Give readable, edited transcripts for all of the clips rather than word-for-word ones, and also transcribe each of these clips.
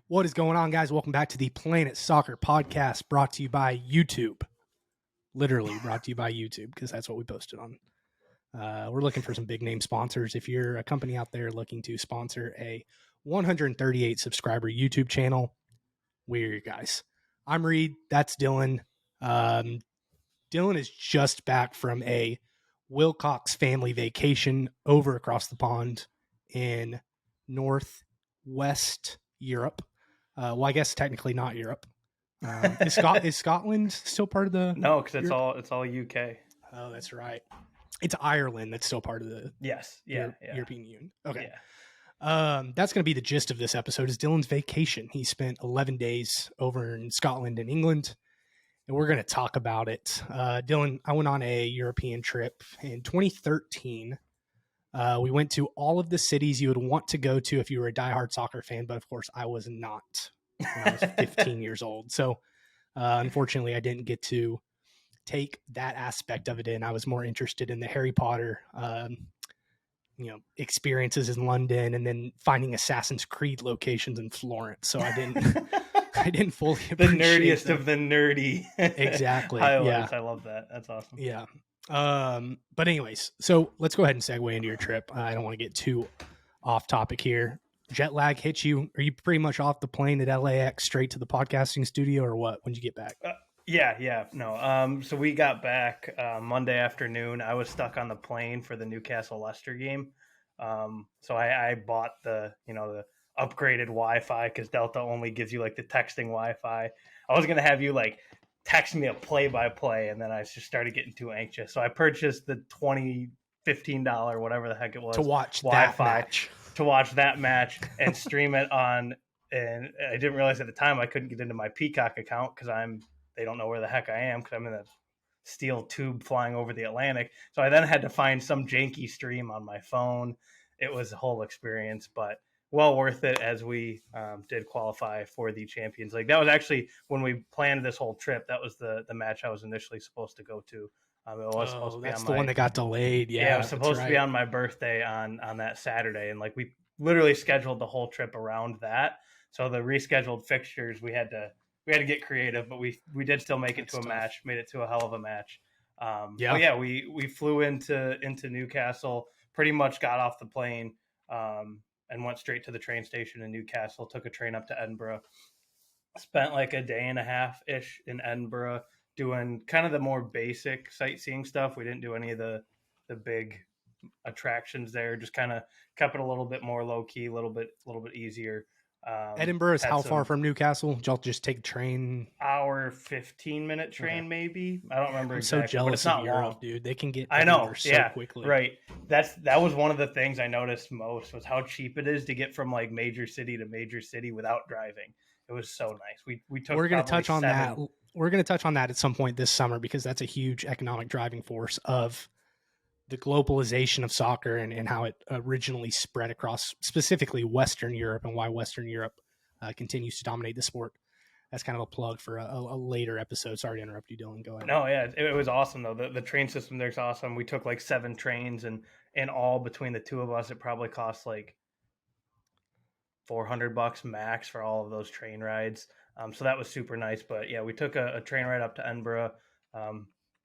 What is going on, guys? Welcome back to the Planet Soccer Podcast, brought to you by YouTube. Literally brought to you by YouTube, because that's what we posted on. We're looking for some big name sponsors. If you're a company out there looking to sponsor a 138 subscriber YouTube channel, we're your guys. I'm Reed. That's Dylan. Dylan is just back from a Wilcox family vacation over across the pond in northwest Europe. Well, I guess technically not Europe. Is Scotland still part of the? No, because it's all UK. Oh, that's right. It's Ireland that's still part of the European Union. Okay. Yeah. That's going to be the gist of this episode. Is Dylan's vacation. He spent 11 days over in Scotland and England, and we're going to talk about it. Dylan, I went on a European trip in 2013. We went to all of the cities you would want to go to if you were a diehard soccer fan, but of course I was not when I was 15 years old. So unfortunately, I didn't get to take that aspect of it in. I was more interested in the Harry Potter, experiences in London, and then finding Assassin's Creed locations in Florence. So I didn't fully appreciate the nerdiest of the nerdy. Exactly. highlights. Yeah. I love that. That's awesome. Yeah. But anyways, so let's go ahead and segue into your trip. I don't want to get too off topic here. Jet lag hit you? Are you pretty much off the plane at LAX straight to the podcasting studio, or what? When'd you get back? No. So we got back Monday afternoon. I was stuck on the plane for the Newcastle Leicester game. So I bought the upgraded Wi-Fi because Delta only gives you like the texting Wi-Fi. I was gonna have you like text me a play-by-play, and then I just started getting too anxious. So I purchased the $15, whatever the heck it was, to watch Wi-Fi that match. To watch that match and stream it on. And I didn't realize at the time I couldn't get into my Peacock account because they don't know where the heck I am because I'm in a steel tube flying over the Atlantic. So I then had to find some janky stream on my phone. It was a whole experience, but well worth it as we did qualify for the Champions League. That was actually when we planned this whole trip. That was the match I was initially supposed to go to. It was supposed to be that's the one that got delayed. Yeah, it was supposed to be on my birthday on that Saturday, and like we literally scheduled the whole trip around that. So the rescheduled fixtures, we had to get creative, but we did still make it to a match. Made it to a hell of a match. We flew into Newcastle. Pretty much got off the plane. And went straight to the train station in Newcastle, took a train up to Edinburgh, spent like a day and a half-ish in Edinburgh doing kind of the more basic sightseeing stuff. We didn't do any of the big attractions there, just kind of kept it a little bit more low-key, a little bit easier. Edinburgh is how far from Newcastle? Did y'all just take a train? Hour 15-minute train, maybe. I don't remember exactly. I'm so jealous of Europe, long. Dude. They can get I know, so quickly. Right. That was one of the things I noticed most was how cheap it is to get from like major city to major city without driving. It was so nice. We took. We're going to touch on that. We're going to touch on that at some point this summer because that's a huge economic driving force of the globalization of soccer and how it originally spread across specifically Western Europe and why Western Europe continues to dominate the sport. That's kind of a plug for a later episode. Sorry to interrupt you, Dylan. Go ahead. No, yeah, it was awesome though. The train system there's awesome. We took like 7 trains, and in all between the two of us, it probably cost like $400 max for all of those train rides. So that was super nice. But yeah, we took a train ride up to Edinburgh.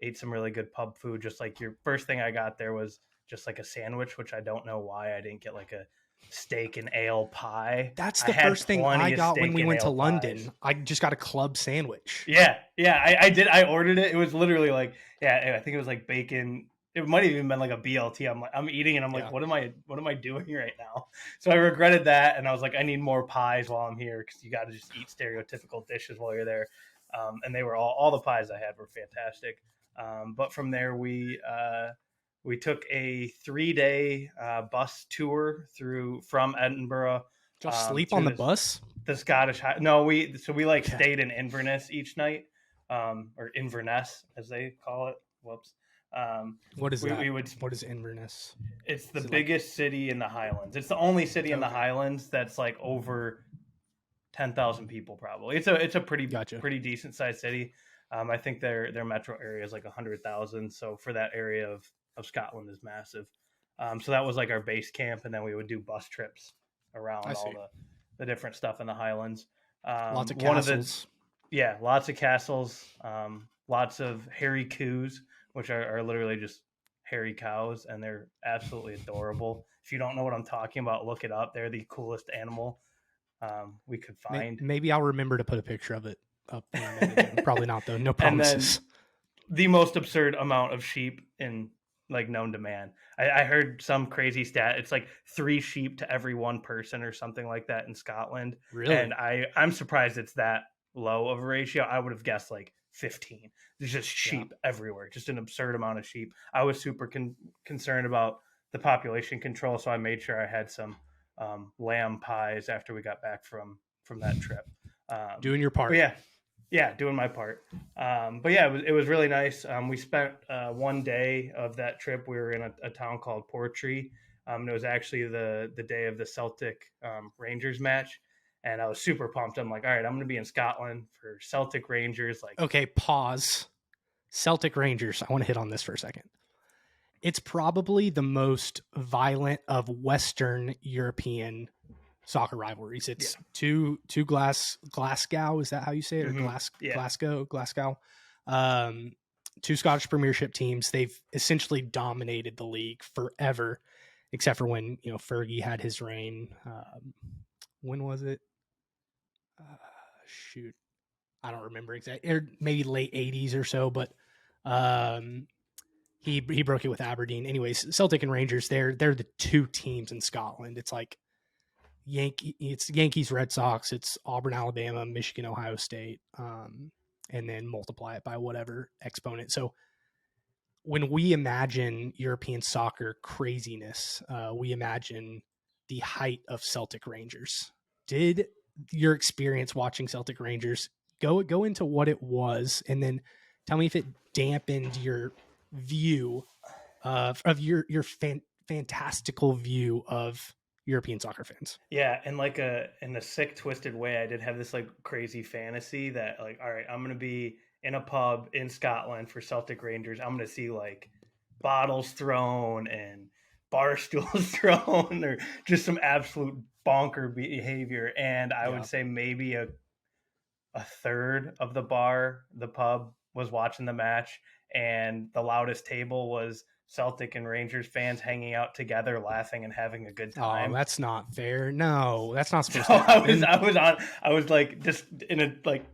Ate some really good pub food. Just like your first thing I got there was just like a sandwich, which I don't know why I didn't get like a steak and ale pie. That's the first thing I got when we went to London. Pies. I just got a club sandwich. Yeah. I did. I ordered it. It was literally like, I think it was like bacon. It might have even been like a BLT. I'm eating and I'm like, what am I doing right now? So I regretted that. And I was like, I need more pies while I'm here because you got to just eat stereotypical dishes while you're there. And they were all the pies I had were fantastic. But from there, we took a 3-day bus tour from Edinburgh. Just sleep on the bus? The Scottish No, we stayed in Inverness each night, or Inverness as they call it. Whoops. What is that? What is Inverness? It's the biggest city in the Highlands. It's the only city in the Highlands that's like over 10,000 people. Probably it's a pretty decent sized city. I think their metro area is like 100,000. So for that area of Scotland is massive. So that was like our base camp, and then we would do bus trips around all different stuff in the Highlands. Lots of One of castles. lots of castles, lots of hairy coos, which are literally just hairy cows, and they're absolutely adorable. If you don't know what I'm talking about, look it up. They're the coolest animal we could find. Maybe I'll remember to put a picture of it up when I'm editing. Probably not though. No promises. And then the most absurd amount of sheep in like known to man. I heard some crazy stat. It's like 3 sheep to every 1 person or something like that in Scotland. Really? And I'm surprised it's that low of a ratio. I would have guessed like 15. There's just sheep everywhere, just an absurd amount of sheep. I was super concerned about the population control, so I made sure I had some lamb pies after we got back from that trip. Doing your part. Yeah, doing my part. But yeah, it was really nice. We spent one day of that trip. We were in a town called Portree. It was actually the day of the Celtic Rangers match, and I was super pumped. I'm like, all right, I'm going to be in Scotland for Celtic Rangers. Like, okay, pause. Celtic Rangers. I want to hit on this for a second. It's probably the most violent of Western European soccer rivalries. It's two Glasgow. Is that how you say it? Or Glasgow. 2 Scottish Premiership teams. They've essentially dominated the league forever, except for when Fergie had his reign. When was it? Shoot, I don't remember exactly. Maybe late 80s or so, but he broke it with Aberdeen. Anyways, Celtic and Rangers. They're the 2 teams in Scotland. It's like it's Yankees, Red Sox, it's Auburn, Alabama, Michigan, Ohio State, and then multiply it by whatever exponent. So when we imagine European soccer craziness, we imagine the height of Celtic Rangers. Did your experience watching Celtic Rangers go into what it was, and then tell me if it dampened your view of your fantastical view of European soccer fans? Yeah, and like in a sick, twisted way, I did have this like crazy fantasy that like, all right, I'm gonna be in a pub in Scotland for Celtic Rangers. I'm gonna see like bottles thrown and bar stools thrown, or just some absolute bonker behavior. And I would say maybe a third of the pub was watching the match, and the loudest table was Celtic and Rangers fans hanging out together, laughing and having a good time. Oh, that's not fair. No, that's not supposed to happen. I was like just in a like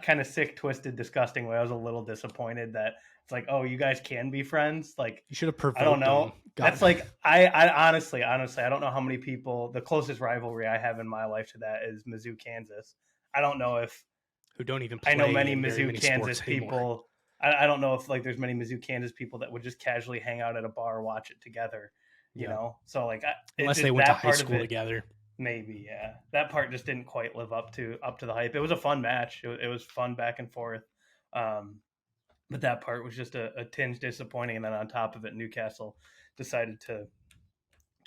kind of sick, twisted, disgusting way. I was a little disappointed that it's like, oh, you guys can be friends. Like, you should have provoked I don't know. them. That's like I honestly, I don't know how many people. The closest rivalry I have in my life to that is Mizzou, Kansas. I don't know if who don't even play. I know many Mizzou, Kansas people. I don't know if like there's many Mizzou, Kansas people that would just casually hang out at a bar, watch it together, you know? So like, unless they went to high school together, maybe. Yeah. That part just didn't quite live up to the hype. It was a fun match. It was fun back and forth. But that part was just a tinge disappointing. And then on top of it, Newcastle decided to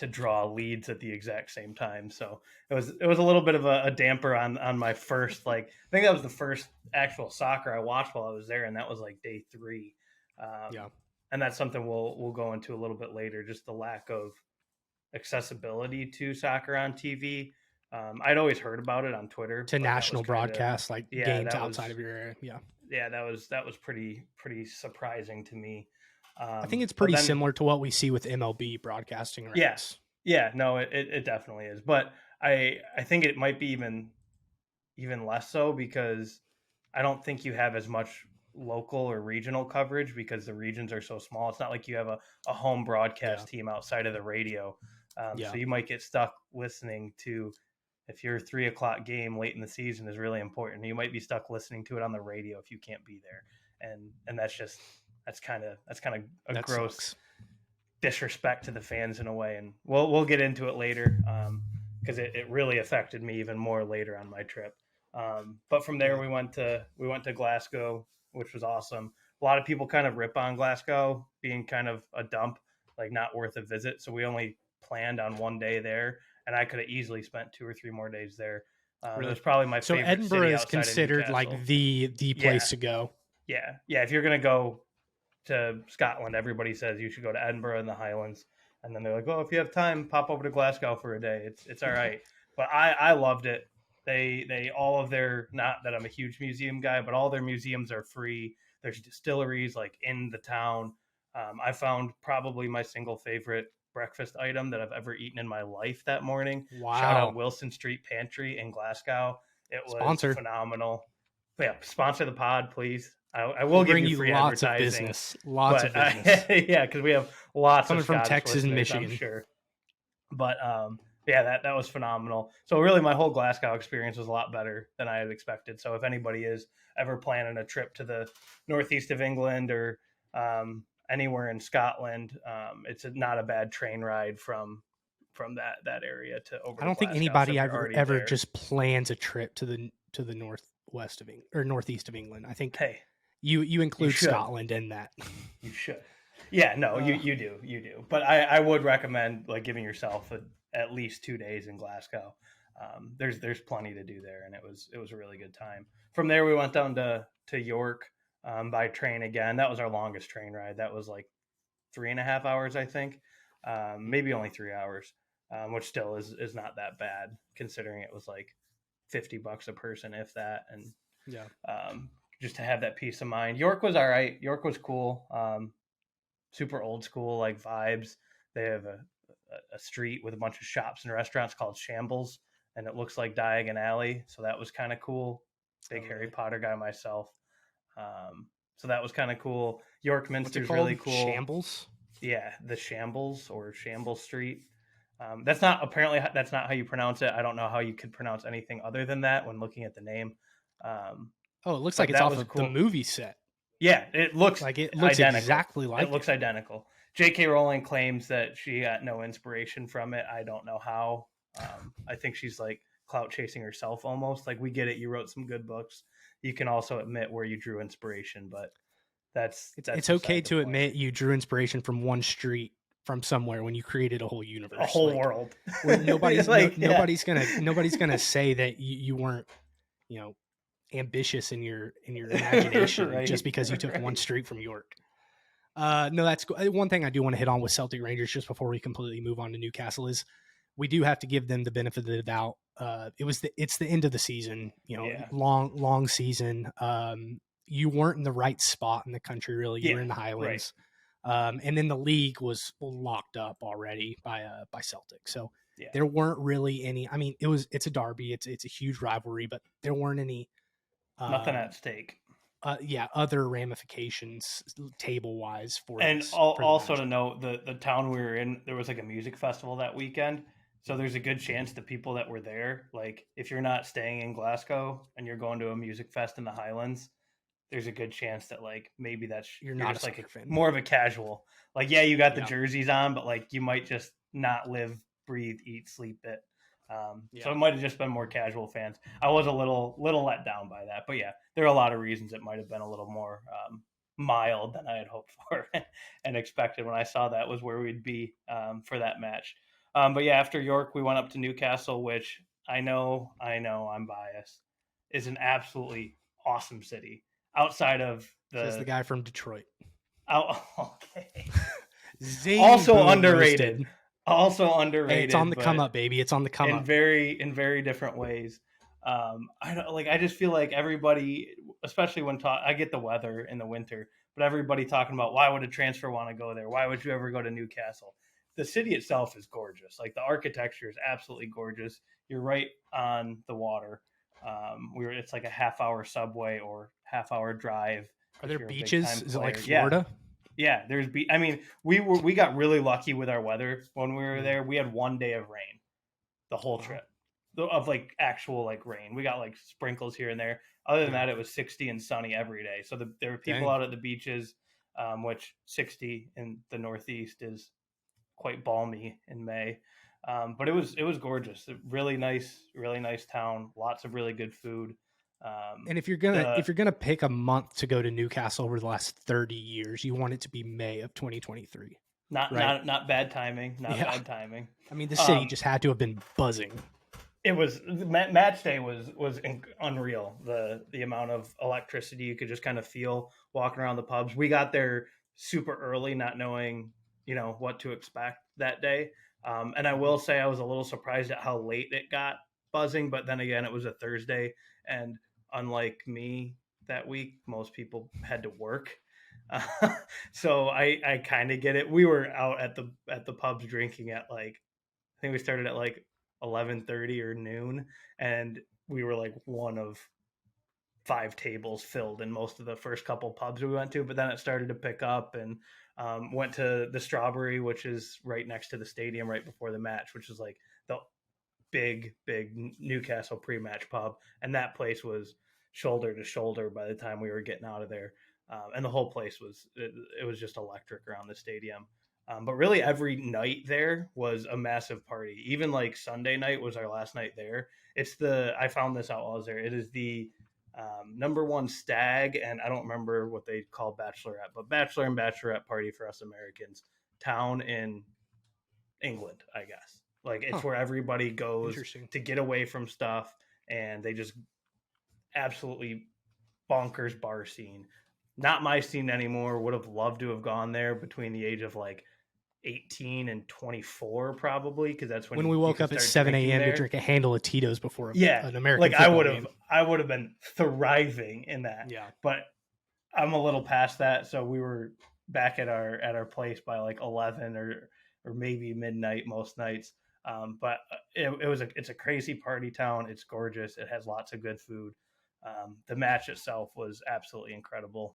draw leads at the exact same time. So it was a little bit of a damper on my first, like, I think that was the first actual soccer I watched while I was there. And that was like day 3. And that's something we'll go into a little bit later, just the lack of accessibility to soccer on TV. I'd always heard about it on Twitter. To national broadcasts, like games outside of your area. Yeah, that was pretty surprising to me. I think it's pretty similar to what we see with MLB broadcasting rights. Yes. Yeah, no, it definitely is. But I think it might be even less so, because I don't think you have as much local or regional coverage because the regions are so small. It's not like you have a home broadcast team outside of the radio. So you might get stuck listening to, if your 3:00 game late in the season is really important, you might be stuck listening to it on the radio if you can't be there. And that's kind of a gross disrespect to the fans in a way. And we'll get into it later, because it really affected me even more later on my trip. But from there we went to Glasgow, which was awesome. A lot of people kind of rip on Glasgow being kind of a dump, like not worth a visit. So we only planned on one day there, and I could have easily spent 2 or 3 more days there. It was probably my favorite. So Edinburgh city is considered like the place to go. Yeah. If you're gonna go to Scotland, everybody says you should go to Edinburgh and the Highlands, and then they're like, "Oh, if you have time, pop over to Glasgow for a day. It's all right." but I loved it. They all of their, not that I'm a huge museum guy, but all their museums are free. There's distilleries like in the town. I found probably my single favorite breakfast item that I've ever eaten in my life that morning. Shout out Wow. Wilson Street Pantry in Glasgow. It was Sponsor. phenomenal. But yeah, sponsor the pod, please. I will We'll give bring you you free lots of advertising. business. Lots of But business. yeah, because we have lots Coming of from Scottish Texas and listeners, I'm Michigan. sure. But yeah, that was phenomenal. So really, my whole Glasgow experience was a lot better than I had expected. So if anybody is ever planning a trip to the northeast of England or anywhere in Scotland, it's not a bad train ride from that area to over I to don't think Glasgow. anybody So if you're ever there, just plans a trip to the northwest of England or northeast of England. I think hey, you include should. Scotland in that. You should. Yeah, no, you do. But I would recommend like giving yourself at least 2 days in Glasgow. There's plenty to do there, and it was a really good time. From there, we went down to York by train again. That was our longest train ride. That was like 3.5 hours, I think, maybe only 3 hours, which still is not that bad considering it was like $50 a person, if that, and Yeah. just to have that peace of mind. York was all right. York was cool. Super old school like vibes. They have a street with a bunch of shops and restaurants called Shambles, and it looks like Diagon Alley. So that was kind of cool. Big Harry Potter guy myself. So that was kind of cool. York Minster's really cool. Shambles? Yeah, the Shambles or Shambles Street. That's not how you pronounce it. I don't know how you could pronounce anything other than that when looking at the name. Oh, it looks like it's off of the movie set. Yeah, it looks identical. Exactly like it. Looks identical. J.K. Rowling claims that she got no inspiration from it. I don't know how. I think she's like clout chasing herself almost. Like, we get it. You wrote some good books. You can also admit where you drew inspiration, but it's okay to admit you drew inspiration from one street from somewhere when you created a whole universe, a whole world. Nobody's gonna say that you weren't, ambitious in your imagination right, just because you took one street from York. No, that's one thing I do want to hit on with Celtic Rangers just before we completely move on to Newcastle is we do have to give them the benefit of the doubt. It's the end of the season, long season. You weren't in the right spot in the country, really. You were in the Highlands. Right. And then the league was locked up already by Celtic. So there weren't really any, I mean, it's a derby. It's a huge rivalry, but there weren't any, nothing at stake. Other ramifications table wise for and this, also to note the town we were in, there was like a music festival that weekend, so there's a good chance the people that were there, like if you're not staying in Glasgow and you're going to a music fest in the Highlands, there's a good chance that like maybe you're not just like more of a casual, like you got the jerseys on, but like you might just not live, breathe, eat, sleep it. So it might have just been more casual fans. I was a little let down by that, but there are a lot of reasons it might have been a little more mild than I had hoped for and expected when I saw that was where we'd be for that match. But after York, we went up to Newcastle, which I know I'm biased, is an absolutely awesome city. Outside of says the guy from Detroit. Oh, okay. Also underrated. Roasted. Also underrated. Hey, it's on the come up, baby. It's on the come up. In very different ways. I just feel like everybody, especially when I get the weather in the winter, but everybody talking about why would a transfer want to go there? Why would you ever go to Newcastle? The city itself is gorgeous. Like, the architecture is absolutely gorgeous. You're right on the water. It's like a half-hour subway or half-hour drive. Are there beaches? Is it like Florida? Yeah, there's I mean, we got really lucky with our weather when we were there. We had 1 day of rain the whole trip, of like actual like rain. We got like sprinkles here and there. Other than that, it was 60 and sunny every day. So there were people out at the beaches, which 60 in the Northeast is quite balmy in May. But it was gorgeous. Really nice town. Lots of really good food. And if you're gonna pick a month to go to Newcastle over the last 30 years, you want it to be May of 2023. Not bad timing. Bad timing. I mean, the city just had to have been buzzing. It was match day was unreal. The amount of electricity you could just kind of feel walking around the pubs. We got there super early, not knowing what to expect that day. And I will say I was a little surprised at how late it got buzzing, but then again, it was a Thursday, and unlike me that week, most people had to work. So I kind of get it. We were out at the pubs drinking at like, I think we started at like 11:30 or noon, and we were like one of 5 tables filled in most of the first couple pubs we went to. But then it started to pick up, and went to the Strawberry, which is right next to the stadium, right before the match, which is like the big Newcastle pre-match pub, and that place was shoulder to shoulder by the time we were getting out of there. And the whole place was it was just electric around the stadium. But really, every night there was a massive party. Even like Sunday night was our last night there. I found this out while I was there. It is the number one stag, and I don't remember what they call bachelorette, but bachelor and bachelorette party for us Americans town in England, I guess. Like it's where everybody goes to get away from stuff, and they just absolutely bonkers bar scene. Not my scene anymore. Would have loved to have gone there between the age of like 18 and 24, probably, because that's when we woke up at 7 a.m. to drink a handle of Tito's before an American like I would have been thriving in that. Yeah. But I'm a little past that, so we were back at our place by like 11 or maybe midnight most nights. But it's a crazy party town. It's gorgeous. It has lots of good food. The match itself was absolutely incredible.